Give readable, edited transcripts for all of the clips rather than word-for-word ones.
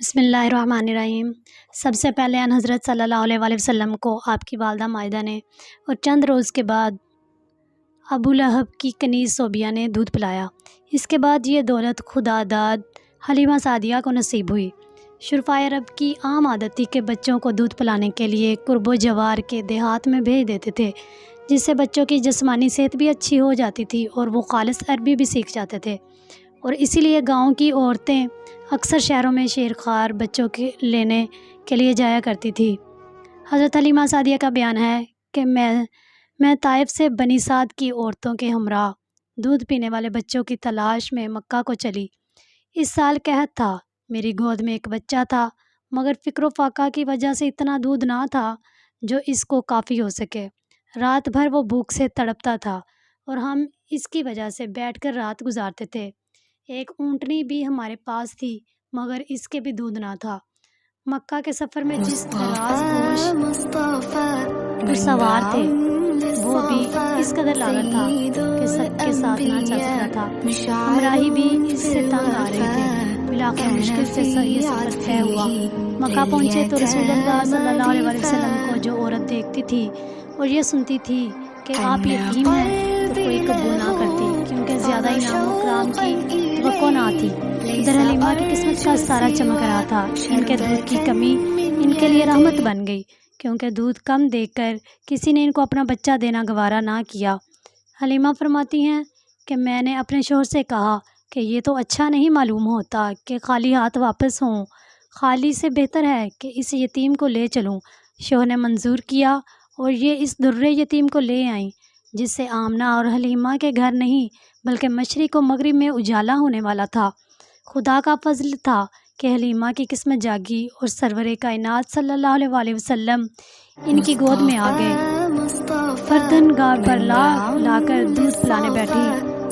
بسم اللہ الرحمن الرحیم۔ سب سے پہلے ان حضرت صلی اللہ علیہ وآلہ وسلم کو آپ کی والدہ مائدہ نے اور چند روز کے بعد ابو لہب کی کنیز صوبیہ نے دودھ پلایا۔ اس کے بعد یہ دولت خدا داد حلیمہ سعدیہ کو نصیب ہوئی۔ شرفائے عرب کی عام عادت تھی کہ بچوں کو دودھ پلانے کے لیے قرب و جوار کے دیہات میں بھیج دیتے تھے، جس سے بچوں کی جسمانی صحت بھی اچھی ہو جاتی تھی اور وہ خالص عربی بھی سیکھ جاتے تھے، اور اسی لیے گاؤں کی عورتیں اکثر شہروں میں شیرخوار بچوں کے لینے کے لیے جایا کرتی تھی۔ حضرت حلیمہ سعدیہ کا بیان ہے کہ میں طائف سے بنی سعد کی عورتوں کے ہمراہ دودھ پینے والے بچوں کی تلاش میں مکہ کو چلی۔ اس سال قحط تھا، میری گود میں ایک بچہ تھا، مگر فکر و فاقہ کی وجہ سے اتنا دودھ نہ تھا جو اس کو کافی ہو سکے۔ رات بھر وہ بھوک سے تڑپتا تھا اور ہم اس کی وجہ سے بیٹھ کر رات گزارتے تھے۔ ایک اونٹنی بھی ہمارے پاس تھی، مگر اس کے بھی دودھ نہ تھا۔ مکہ کے سفر میں جس دراز گوش پر سوار تھے وہ بھی اس قدر لاغر تھا کہ سب کے ساتھ نہ چل سکتا تھا۔ ہمراہی بھی اس سے تنگ آ رہے تھے۔ بالآخر مشکل سے یہ سفر طے ہوا۔ مکہ پہنچے تو رسول اللہ صلی اللہ علیہ وسلم کو جو عورت دیکھتی تھی اور یہ سنتی تھی کہ آپ یتیم ہیں تو کوئی قبول نہ کرتی، کیونکہ زیادہ انعام و اکرام کی توقع نہ تھی۔ ادھر حلیمہ کی قسمت کا ستارہ چمک رہا تھا۔ ان کے دودھ کی کمی ان کے لیے رحمت بن گئی، کیونکہ دودھ کم دیکھ کر کسی نے ان کو اپنا بچہ دینا گوارا نہ کیا۔ حلیمہ فرماتی ہیں کہ میں نے اپنے شوہر سے کہا کہ یہ تو اچھا نہیں معلوم ہوتا کہ خالی ہاتھ واپس ہوں، خالی سے بہتر ہے کہ اس یتیم کو لے چلوں۔ شوہر نے منظور کیا اور یہ اس درے یتیم کو لے آئیں، جس سے آمنہ اور حلیمہ کے گھر نہیں بلکہ مشرق و مغرب میں اجالا ہونے والا تھا۔ خدا کا فضل تھا کہ حلیمہ کی قسمت جاگی اور سرور کائنات صلی اللہ علیہ وآلہ وسلم ان کی گود میں آ گئے۔ فردن گار پر لا کر دودھ پلانے بیٹھی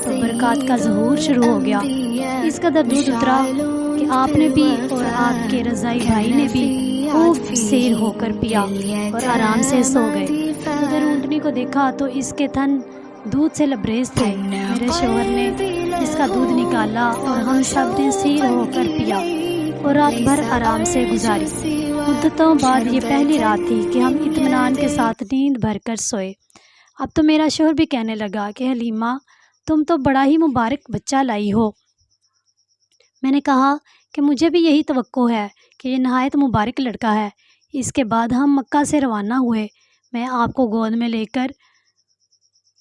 تو برکات کا ظہور شروع ہو گیا۔ اس قدر دودھ اترا کہ آپ نے بھی اور آپ کے رضائی بھائی نے بھی خوب سیر ہو کر پیا اور آرام سے سو گئے۔ ادھر اونٹنی کو دیکھا تو اس کے تھن دودھ سے لبریز تھے۔ میرے شوہر نے اس کا دودھ نکالا اور ہم سب نے سیر ہو کر پیا اور رات بھر آرام سے گزاری۔ مدتوں بعد یہ پہلی رات تھی کہ ہم اطمینان کے ساتھ نیند بھر کر سوئے۔ اب تو میرا شوہر بھی کہنے لگا کہ حلیمہ تم تو بڑا ہی مبارک بچہ لائی ہو۔ میں نے کہا کہ مجھے بھی یہی توقع ہے کہ یہ نہایت مبارک لڑکا ہے۔ اس کے بعد ہم مکہ سے روانہ ہوئے۔ میں آپ کو گود میں لے کر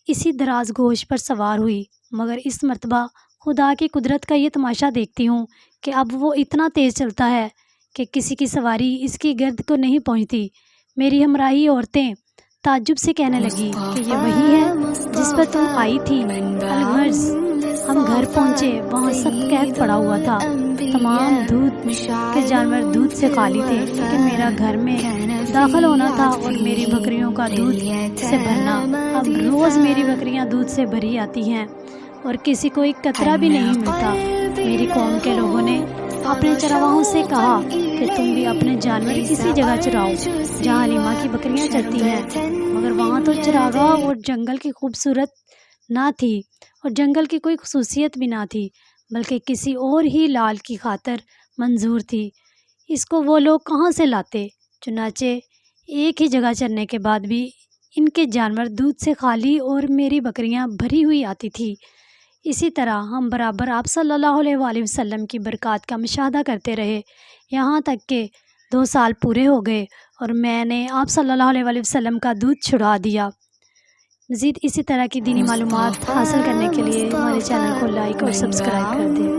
اسی دراز گوش پر سوار ہوئی، مگر اس مرتبہ خدا کی قدرت کا یہ تماشا دیکھتی ہوں کہ اب وہ اتنا تیز چلتا ہے کہ کسی کی سواری اس کی گرد کو نہیں پہنچتی۔ میری ہمراہی عورتیں تعجب سے کہنے لگی کہ یہ وہی ہے جس پر تم آئی تھی۔ الغرض ہم گھر پہنچے، وہاں سخت قحط پڑا ہوا تھا۔ تمام دودھ کے جانور دودھ سے خالی تھے، لیکن میرا گھر میں داخل ہونا تھا اور میری بکریوں کا دودھ سے بھرنا۔ اب روز میری بکریاں دودھ سے بھری آتی ہیں اور کسی کو ایک قطرہ بھی نہیں ملتا۔ میری قوم کے لوگوں نے اپنے چرواہوں سے کہا کہ تم بھی اپنے جانور اسی جگہ چراؤ جہاں حلیمہ کی بکریاں چرتی ہیں، مگر وہاں تو چراگاہ اور جنگل کی خوبصورت نہ تھی اور جنگل کی کوئی خصوصیت بھی نہ تھی، بلکہ کسی اور ہی لال کی خاطر منظور تھی۔ اس کو وہ لوگ کہاں سے لاتے؟ چنانچہ ایک ہی جگہ چرنے کے بعد بھی ان کے جانور دودھ سے خالی اور میری بکریاں بھری ہوئی آتی تھی۔ اسی طرح ہم برابر آپ صلی اللہ علیہ وآلہ وسلم کی برکات کا مشاہدہ کرتے رہے، یہاں تک کہ 2 سال پورے ہو گئے اور میں نے آپ صلی اللہ علیہ وآلہ وسلم کا دودھ چھڑا دیا۔ مزید اسی طرح کی دینی معلومات حاصل کرنے کے لیے ہمارے چینل کو لائک اور سبسکرائب کر دیں۔